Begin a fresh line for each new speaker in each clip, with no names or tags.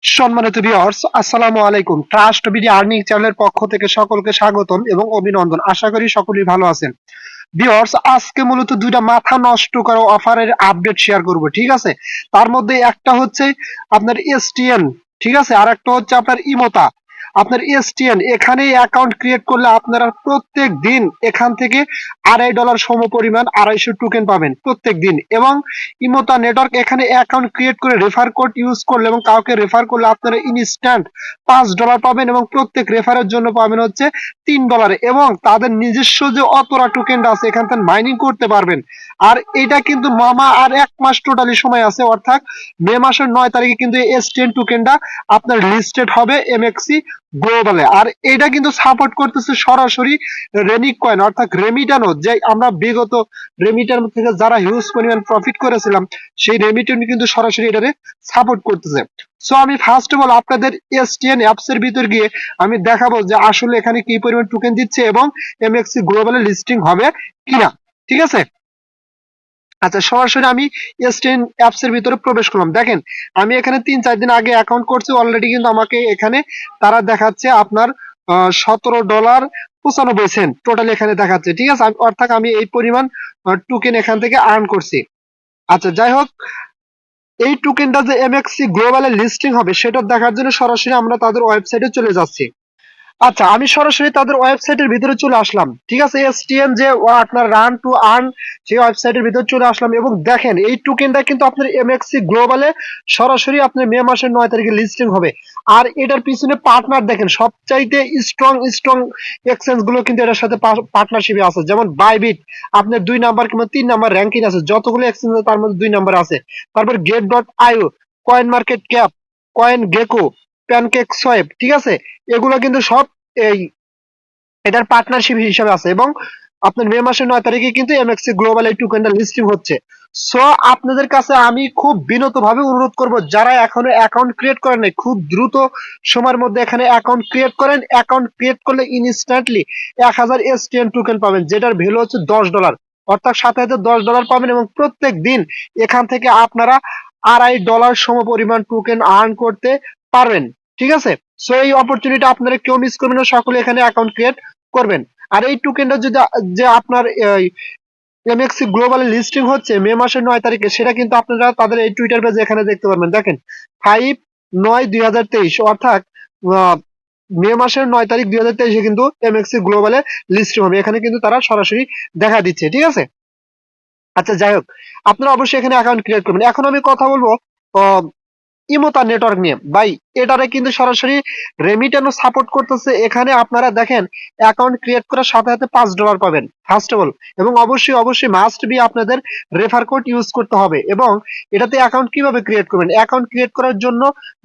সম্মানিত ভিউয়ার্স, আসসালামু আলাইকুম। ট্রাস্ট বিডি আর্নিং চ্যানেলের পক্ষ থেকে সকলকে স্বাগতম এবং অভিনন্দন। আশা করি সকলেই ভালো আছেন। ভিউয়ার্স, আজকে মূলত দুইটা মাথা নষ্ট করা অফারের আপডেট শেয়ার করব, ঠিক আছে? তার মধ্যে একটা হচ্ছে আপনার এসটিএন, ঠিক আছে, আর একটা হচ্ছে আপনার ইমোতা। আপনার এসটিএন এখানে অ্যাকাউন্ট ক্রিয়েট করলে আপনারা প্রত্যেক দিন এখান থেকে $2.5 সম পরিমাণ 250 টোকেন পাবেন প্রত্যেক দিন। এবং ইমোতা নেটওয়ার্ক এখানে অ্যাকাউন্ট ক্রিয়েট করে রেফার কোড ইউজ করলে এবং কাউকে রেফার করলে আপনারা ইনস্ট্যান্ট $5 পাবেন এবং প্রত্যেক রেফারের জন্য পাবেন হচ্ছে $3 এবং তাদের নিজস্ব যে অতরা টোকেনটা আছে এখান থেকে মাইনিং করতে পারবেন। আর এটা কিন্তু মামা আর 1 মাস টোটালি সময় আছে, অর্থাৎ মে মাসের 9 তারিখে কিন্তু এস10 টোকেনটা আপনার লিস্টেড হবে এমএক্সি গ্লোবালে। আর এটা কিন্তু সাপোর্ট করতেছে সরাসরি রেনিক কয়েন অর্থাৎ রেমিটানো, যে আমরা বিগত রেমিটান থেকে যারা হিউজ পরিমাণ প্রফিট করেছিলাম সেই রেমিটান কিন্তু সরাসরি এটারে সাপোর্ট করতেছে। সো আমি ফার্স্ট অফ অল আপনাদের এসটিএন অ্যাপস এর ভিতর গিয়ে আমি দেখাবো যে আসলে এখানে কি পরিমাণ টোকেন দিচ্ছে এবং এমএক্সি গ্লোবালে লিস্টিং হবে কিনা, ঠিক আছে? আচ্ছা, সরাসরি আমি এসটিএন অ্যাপস এর ভিতরে প্রবেশ করলাম। দেখেন, আমি এখানে 3-4 দিন আগে অ্যাকাউন্ট করছি অলরেডি, কিন্তু আমাকে এখানে তারা দেখাচ্ছে আপনার $17.95 টোটাল এখানে দেখাচ্ছে, ঠিক আছে? অর্থাৎ আমি এই পরিমাণ টোকেন এখান থেকে আর্ন করছি। আচ্ছা, যাই হোক, এই টোকেনটা যে এমএক্সি গ্লোবালে লিস্টিং হবে সেটা দেখার জন্য সরাসরি আমরা তাদের ওয়েবসাইটে চলে যাচ্ছি। আচ্ছা, আমি সরাসরি তাদের ওয়েবসাইটের ভিতরে চলে আসলাম, ঠিক আছে? এসটিএন যে আপনার রান টু আর্ন সেই ওয়েবসাইটের ভিতরে চলে আসলাম এবং দেখেন এই টোকেনটা কিন্তু আপনার এমএক্সি গ্লোবালে সরাসরি আপনার মে মাসের 9 তারিখে লিস্টিং হবে। আর এটার পিছনে পার্টনার দেখেন, সবচাইতে স্ট্রং স্ট্রং এক্সচেঞ্জ গুলো কিন্তু এটার সাথে পার্টনারশিপে আছে, যেমন বাইবিট আপনার 2 নাম্বার কিংবা 3 নাম্বার র্যাঙ্কিং আছে, যতগুলো এক্সচেঞ্জ তার মধ্যে 2 নাম্বার আছে। তারপর Gate io, CoinMarketCap, CoinGecko, PancakeSwap, ঠিক আছে? এগুলো কিন্তু সব এই এটার পার্টনারশিপ হিসাবে আছে এবং আপনার মে মাসের 9 তারিখে কিন্তু এমএক্সি গ্লোবাল এই টোকেনটা লিস্টিং হচ্ছে। সো আপনাদের কাছে আমি খুব বিনীতভাবে অনুরোধ করব, যারা এখনো অ্যাকাউন্ট ক্রিয়েট করেন নাই খুব দ্রুত সময়ের মধ্যে এখানে অ্যাকাউন্ট ক্রিয়েট করেন। অ্যাকাউন্ট ক্রিয়েট করলে ইনস্ট্যান্টলি 1000 এসটিএন টোকেন পাবেন, যেটার ভ্যালু হচ্ছে $10, অর্থাৎ সাথে $10 পাবেন এবং প্রত্যেক দিন এখান থেকে আপনারা $2.5 সম পরিমাণ টোকেন আর্ন করতে পারবেন, ঠিক আছে? সো এই অপরচুনিটি আপনারা কেউ মিস করবেন না, সকলে এখানে অ্যাকাউন্ট ক্রিয়েট করবেন। আর এই টোকেনটা যদি যে আপনার এমএক্সি গ্লোবালে লিস্টিং হচ্ছে মে মাসের 9 তারিখে, সেটা কিন্তু আপনারা তাদের এই টুইটার পেজে এখানে দেখতে পারবেন। দেখেন, 5/9/2023 অর্থাৎ মে মাসের 9 তারিখ 2023-এ কিন্তু এমএক্সি গ্লোবালে লিস্টিং হবে, এখানে কিন্তু তারা সরাসরি দেখা দিচ্ছে, ঠিক আছে? আচ্ছা, যাই হোক, আপনারা অবশ্যই এখানে অ্যাকাউন্ট ক্রিয়েট করবেন। এখন আমি কথা বলবো ইমোতা নেটওয়ার্ক নিয়ে। ভাই, এটারে কিন্তু সরাসরি রেমিটানও সাপোর্ট করতেছে। এখানে আপনারা দেখেন অ্যাকাউন্ট ক্রিয়েট করার সাথে সাথে $5 পাবেন ফার্স্ট অফ অল, এবং অবশ্যই অবশ্যই মাস্ট বি আপনাদের রেফার কোড ইউজ করতে হবে। এবং এটাতে অ্যাকাউন্ট কিভাবে ক্রিয়েট করবেন, অ্যাকাউন্ট ক্রিয়েট করার জন্য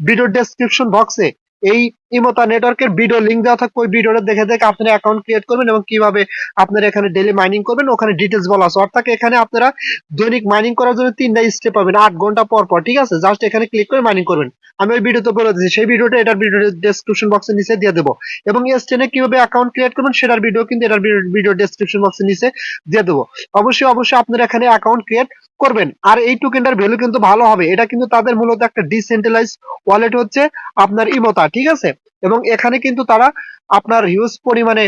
ভিডিও ডেসক্রিপশন বক্সে এই ইমোতা নেটওয়ার্কের ভিডিও লিংক দেওয়া থাকবে, ওই ভিডিওটা দেখে দেখে আপনারা অ্যাকাউন্ট ক্রিয়েট করবেন এবং কিভাবে আপনারা এখানে ডেইলি মাইনিং করবেন ওখানে ডিটেলস বলা আছে। অর্থাৎ এখানে আপনারা দৈনিক মাইনিং করার জন্য 3টা স্টেপ পাবেন 8 ঘন্টা পর পর, ঠিক আছে? জাস্ট এখানে ক্লিক করে মাইনিং করবেন। আমি ওই ভিডিওতে বলে দিচ্ছি, সেই ভিডিওটা এটার ভিডিও ডেসক্রিপশন বক্সের নিচে দিয়ে দেবো। এবং এস10 এ কিভাবে অ্যাকাউন্ট ক্রিয়েট করবেন সেটার ভিডিও কিন্তু এটার ভিডিও ডেসক্রিপশন বক্সের নিচে দিয়ে দেবো। অবশ্যই অবশ্যই আপনারা এখানে অ্যাকাউন্ট ক্রিয়েট করবেন। আর এই টোকেনটার ভ্যালু কিন্তু ভালো হবে, এটা কিন্তু তাদের মূলত একটা ডিসেন্ট্রালাইজ ওয়ালেট হচ্ছে আপনার ইমোতা, ঠিক আছে? এবং এখানে কিন্তু তারা আপনার হিউজ পরিমাণে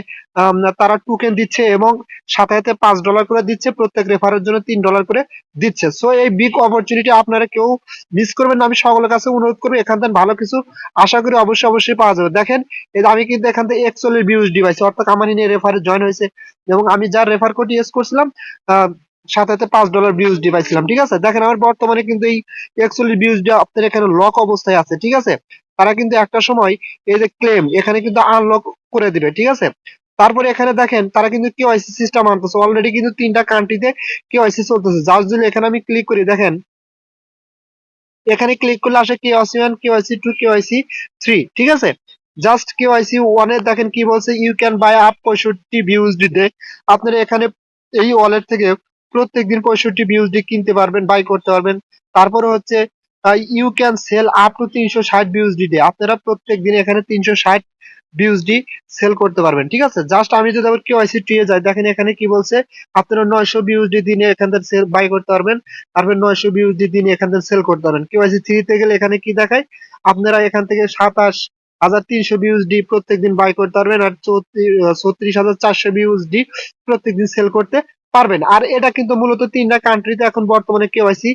তারা টোকেন দিচ্ছে এবং সাথে সাথে $5 করে দিচ্ছে, প্রত্যেক রেফারের জন্য $3 করে দিচ্ছে। সো এই বিগ অপরচুনিটি আপনারা কেউ মিস করবেন না, আমি সকলের কাছে অনুরোধ করবো এখান থেকে ভালো কিছু আশা করি অবশ্যই অবশ্যই পাওয়া যাবে। দেখেন, এই আমি কিন্তু এখান থেকে 41 বিউএসডি পাইছি, অর্থাৎ আমার নিয়ে রেফারে জয়েন হয়েছে এবং আমি যার রেফার কোড ইউজ করছিলাম সাথে সাথে $5 বিউএসডি পাইছিলাম, ঠিক আছে? দেখেন, আমার বর্তমানে কিন্তু এই 41 বিউএসডি আপনার এখানে লক অবস্থায় আছে, ঠিক আছে? তারা কিন্তু একটা সময় এই যে ক্লেম এখানে কিন্তু আনলক করে দিবে, ঠিক আছে? তারপরে এখানে দেখেন তারা কিন্তু কেওয়াইসি সিস্টেম আনতেছে, অলরেডি কিন্তু 3টা কান্ট্রিতে কেওয়াইসি চলতেছে। জাস্ট যদি এখানে আমি ক্লিক করি, দেখেন এখানে ক্লিক করলে আসে কেওয়াইসি 1, কেওয়াইসি 2, কেওয়াইসি 3, ঠিক আছে? জাস্ট কেওয়াইসি 1 এ দেখেন কি বলছে, you can buy up 65 BUSD day. আপনারা এখানে এই ওয়ালেট থেকে প্রত্যেকদিন 65 বিউএসডি কিনতে পারবেন, বাই করতে পারবেন। তারপরে হচ্ছে you can sell up to 360 BUSD day. আপনারা প্রত্যেক দিন এখানে 360 বিউএসডি সেল করতে পারবেন। ঠিক আছে, জাস্ট আমি যদি আবার কেওয়াইসি 2 এ যাই, দেখেন এখানে কি বলছে, আপনারা 900 বিউএসডি দিনে এখান থেকে সেল বাই করতে পারবেন, তারপর 900 বিউএসডি দিনে এখান থেকে সেল করতে পারবেন। কেওয়াইসি 3 তে গেলে এখানে কি দেখায়, আপনারা এখান থেকে 27,300 বিউএসডি প্রত্যেকদিন বাই করতে পারবেন, আর 34,400 বিউএসডি প্রত্যেকদিন সেল করতে পারবেন। আর এটা কিন্তু মূলত 3টা কান্ট্রিতে এখন বর্তমানে কেওয়াইসি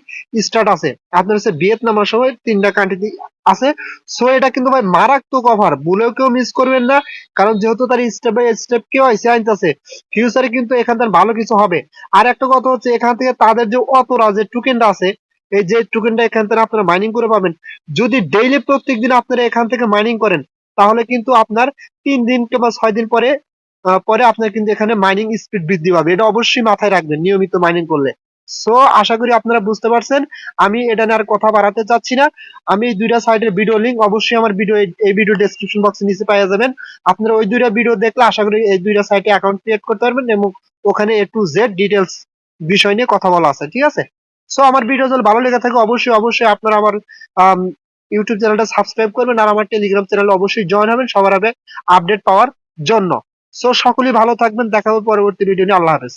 স্টার্ট আছে। আপনার হচ্ছে ভিয়েতনাম আর সময় 3টা কান্ট্রিতে আছে। সো এটা কিন্তু ভাই মারাত্মক অফার, ভুলেও কেউ মিস করবেন না, কারণ যেহেতু তার স্টেপ বাই স্টেপ কেওয়াইসি আনতেছে, ফিউচারে কিন্তু এখান থেকে ভালো কিছু হবে। আর একটা কথা হচ্ছে, এখান থেকে তাদের যে অতরা যে টোকেনটা আছে, এই যে টোকেনটা এখান থেকে আপনারা মাইনিং করে পাবেন, যদি ডেইলি প্রত্যেকদিন আপনারা এখান থেকে মাইনিং করেন, তাহলে কিন্তু আপনার 3 দিন কিংবা 6 দিন পরে পরে আপনার কিন্তু এখানে মাইনিং স্পিড বৃদ্ধি পাবে। এটা অবশ্যই মাথায় রাখবেন নিয়মিত মাইনিং করলে। সো আশা করি আপনারা বুঝতে পারছেন, আমি এটা নিয়ে আর কথা বাড়াতে চাচ্ছি না। আমি এই 2টা সাইটের ভিডিও লিংক অবশ্যই আমার এই ভিডিও ডেসক্রিপশন বক্সে নিচে পেয়ে যাবেন। আপনারা ওই 2টা ভিডিও দেখলে আশা করি এই 2টা সাইটে অ্যাকাউন্ট ক্রিয়েট করতে পারবেন, এবং ওখানে A to Z ডিটেলস বিষয় নিয়ে কথা বলা আছে। ঠিক আছে, সো আমার ভিডিও যদি ভালো লেগে থাকে অবশ্যই আপনারা আমার ইউটিউব চ্যানেলটা সাবস্ক্রাইব করবেন, আর আমার টেলিগ্রাম চ্যানেলে অবশ্যই জয়েন হবেন সবার আগে আপডেট পাওয়ার জন্য। সো সকলেই ভালো থাকবেন, দেখা হবে পরবর্তী ভিডিও নিয়ে। আল্লাহ হাফেজ।